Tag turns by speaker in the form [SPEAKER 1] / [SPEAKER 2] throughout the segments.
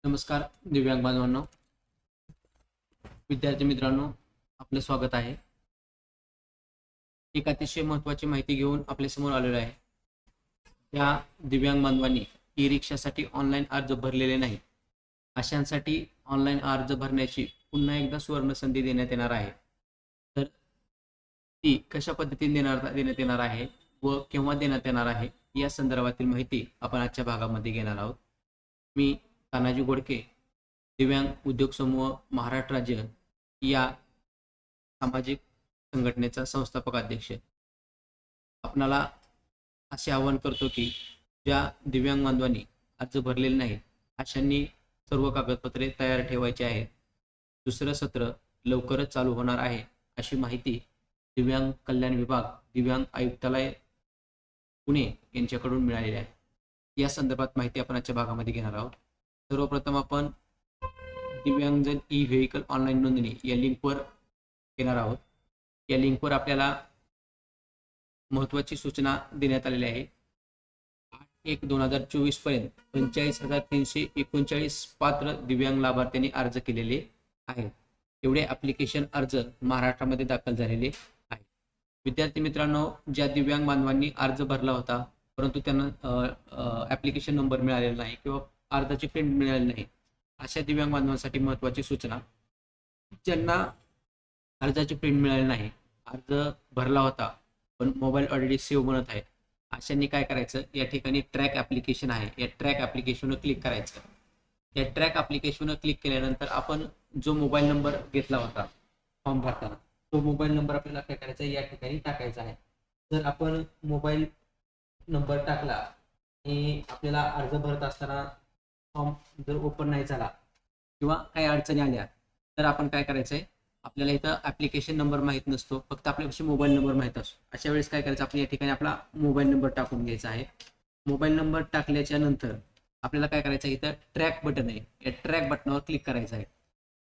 [SPEAKER 1] नमस्कार दिव्यांग बांधवांनो, विद्यार्थी मित्रांनो, आपले स्वागत आहे. एक अतिशय महत्त्वाची माहिती घेऊन आपल्या समोर आलेलो आहे. त्या दिव्यांग बांधवांनी ई रिक्षासाठी ऑनलाईन अर्ज भरलेले नाही, अशांसाठी ऑनलाईन अर्ज भरण्याची पुन्हा एकदा सुवर्ण संधी देण्यात येणार आहे. तर ती कशा पद्धतीने देण्यात येणार आहे व केव्हा देण्यात येणार आहे या संदर्भातील माहिती आपण आजच्या भागामध्ये घेणार आहोत. मी तानाजी गोडके, दिव्यांग उद्योग समूह महाराष्ट्र राज्य या सामाजिक संघटनेचा संस्थापक अध्यक्ष आपणाला असे आवाहन करतो की ज्या दिव्यांग बांधवांनी अर्ज भरलेले नाहीत अशांनी सर्व कागदपत्रे तयार ठेवायची आहेत. दुसरं सत्र लवकरच चालू होणार आहे अशी माहिती दिव्यांग कल्याण विभाग, दिव्यांग आयुक्तालय पुणे यांच्याकडून मिळालेली आहे. या संदर्भात माहिती आपण आजच्या भागामध्ये घेणार आहोत. सर्वप्रथम आपण दिव्यांगजन ई व्हेकल ऑनलाईन नोंदणी या लिंकवर येणार आहोत. या लिंकवर आपल्याला महत्त्वाची सूचना देण्यात आलेली आहे. 8/1/2024 पर्यंत 45,339 पात्र दिव्यांग लाभार्थ्यांनी अर्ज केलेले आहेत. एवढे ॲप्लिकेशन अर्ज महाराष्ट्रामध्ये दाखल झालेले आहेत. विद्यार्थी मित्रांनो, ज्या दिव्यांग बांधवांनी अर्ज भरला होता परंतु त्यांना ॲप्लिकेशन नंबर मिळालेला नाही किंवा अर्जाची प्रिंट मिळाली नाही, अशा दिव्यांग बांधवांसाठी महत्त्वाची सूचना. ज्यांना अर्जाची प्रिंट मिळाली नाही, अर्ज भरला होता पण मोबाईल ऑलरेडी सेव्ह म्हणत आहे, अशांनी काय करायचं, या ठिकाणी ट्रॅक ॲप्लिकेशन आहे, या ट्रॅक ॲप्लिकेशनवर क्लिक करायचं. या ट्रॅक ॲप्लिकेशनवर क्लिक केल्यानंतर आपण जो मोबाईल नंबर घेतला होता फॉर्म भरताना, तो मोबाईल नंबर आपल्याला काय करायचा आहे, या ठिकाणी टाकायचा आहे. जर आपण मोबाईल नंबर टाकला आणि आपल्याला अर्ज भरत असताना फॉर्म जर ओपन नाही झाला किंवा काही अडचणी आल्या तर आपण काय करायचं आहे, आपल्याला इथं ॲप्लिकेशन नंबर माहीत नसतो, फक्त आपल्यापाशी मोबाईल नंबर माहीत असतो. अशा वेळेस काय करायचं, आपण या ठिकाणी आपला मोबाईल नंबर टाकून घ्यायचा आहे. मोबाईल नंबर टाकल्याच्या नंतर आपल्याला काय करायचं आहे, इथं ट्रॅक बटन आहे, या ट्रॅक बटनावर क्लिक करायचं आहे.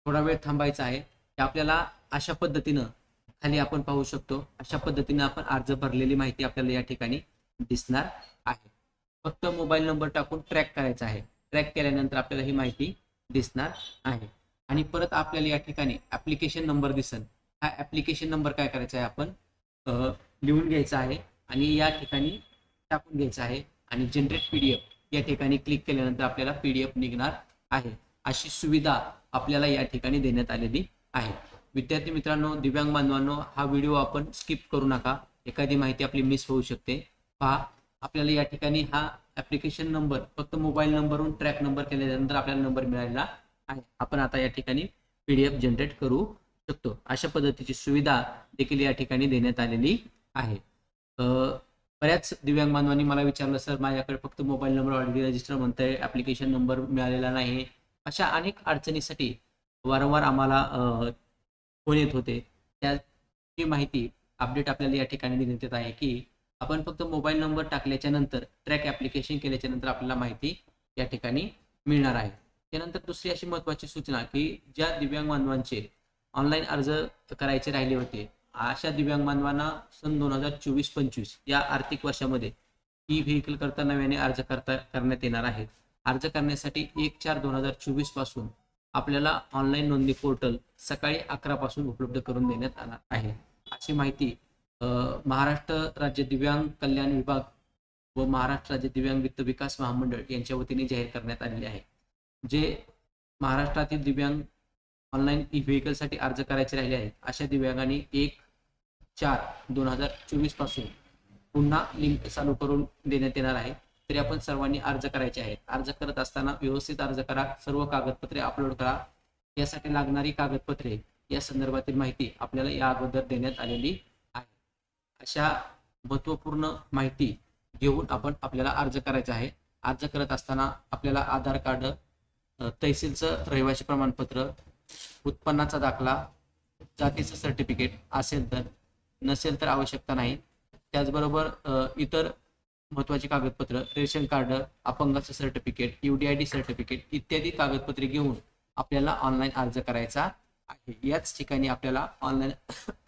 [SPEAKER 1] थोडा वेळ थांबायचा आहे. आपल्याला अशा पद्धतीनं खाली आपण पाहू शकतो, अशा पद्धतीनं आपण अर्ज भरलेली माहिती आपल्याला या ठिकाणी दिसणार आहे. फक्त मोबाईल नंबर टाकून ट्रॅक करायचा आहे. ट्रॅक केल्यानंतर आपल्याला ही माहिती दिसणार आहे. आणि परत आपल्याला या ठिकाणी ॲप्लिकेशन नंबर दिसेल. हा ॲप्लिकेशन नंबर काय करायचा आहे, आपण लिहून घ्यायचा आहे आणि या ठिकाणी टाकून घ्यायचा आहे. आणि जनरेट PDF या ठिकाणी क्लिक केल्यानंतर आपल्याला PDF निघणार आहे. अशी सुविधा आपल्याला या ठिकाणी देण्यात आलेली आहे. विद्यार्थी मित्रांनो, दिव्यांग बांधवांनो, हा व्हिडिओ आपण स्किप करू नका. एखादी माहिती आपली मिस होऊ शकते. पहा, आपल्याला या ठिकाणी हा ॲप्लिकेशन नंबर फक्त मोबाईल नंबरवरून ट्रॅक नंबर केल्यानंतर आपल्याला नंबर मिळालेला आहे. आपण आता या ठिकाणी PDF जनरेट करू शकतो. अशा पद्धतीची सुविधा देखील या ठिकाणी देण्यात आलेली आहे. बऱ्याच दिव्यांग बांधवांनी मला विचारलं, सर माझ्याकडे फक्त मोबाईल नंबर ऑलरेडी रजिस्टर म्हणतंय, ॲप्लिकेशन नंबर मिळालेला नाही. अशा अनेक अडचणीसाठी वारंवार आम्हाला फोन येत होते. त्याची माहिती अपडेट आपल्याला या ठिकाणी देण्यात येत आहे की आपण फक्त मोबाईल नंबर टाकल्याच्या नंतर ट्रॅक ॲप्लिकेशन केल्याच्या नंतर आपल्याला माहिती या ठिकाणी मिळणार आहे. त्यानंतर दुसरी अशी महत्त्वाची सूचना की ज्या दिव्यांग बांधवांचे ऑनलाईन अर्ज करायचे राहिले होते, अशा दिव्यांग बांधवांना सन 2024-25 या आर्थिक वर्षामध्ये ई व्हेकल करता नव्याने अर्ज करण्यात येणार आहेत. अर्ज करण्यासाठी 1/4/2024 पासून आपल्याला ऑनलाईन नोंदणी पोर्टल सकाळी 11 पासून उपलब्ध करून देण्यात येणार आहे. अशी माहिती महाराष्ट्र राज्य दिव्यांग कल्याण विभाग व महाराष्ट्र राज्य दिव्यांग वित्त विकास महामंडळ यांच्या वतीने जाहीर करण्यात आलेले आहे. जे महाराष्ट्रातील दिव्यांग ऑनलाईन ई व्हेकलसाठी अर्ज करायचे राहिले आहेत, अशा दिव्यांगांनी 1/4/2024 पासून पुन्हा लिंक चालू करून देण्यात येणार आहे. तरी आपण सर्वांनी अर्ज करायचे आहेत. अर्ज करत असताना व्यवस्थित अर्ज करा, सर्व कागदपत्रे अपलोड करा. यासाठी लागणारी कागदपत्रे या संदर्भातील माहिती आपल्याला या अगोदर देण्यात आलेली आहे. अशा महत्त्वपूर्ण माहिती घेऊन आपल्याला अर्ज करायचा आहे. अर्ज करत असताना आपल्याला आधार कार्ड, तहसीलचं रहिवासी प्रमाणपत्र, उत्पन्नाचा दाखला, जातीचं सर्टिफिकेट असेल तर, नसेल तर आवश्यकता नाही. त्याचबरोबर इतर महत्त्वाची कागदपत्र, रेशन कार्ड, अपंगाचं सर्टिफिकेट, UDID सर्टिफिकेट इत्यादी कागदपत्रे घेऊन आपल्याला ऑनलाईन अर्ज करायचा आहे. याच ठिकाणी आपल्याला ऑनलाईन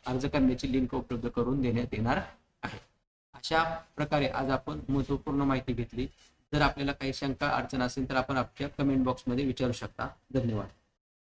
[SPEAKER 1] अर्ज करण्याची लिंक उपलब्ध करून देण्यात येणार आहे. अशा प्रकारे आज आपण महत्त्वपूर्ण माहिती घेतली. जर आपल्याला काही शंका अडचण असेल तर आपण आपल्या कमेंट बॉक्समध्ये विचारू शकता. धन्यवाद.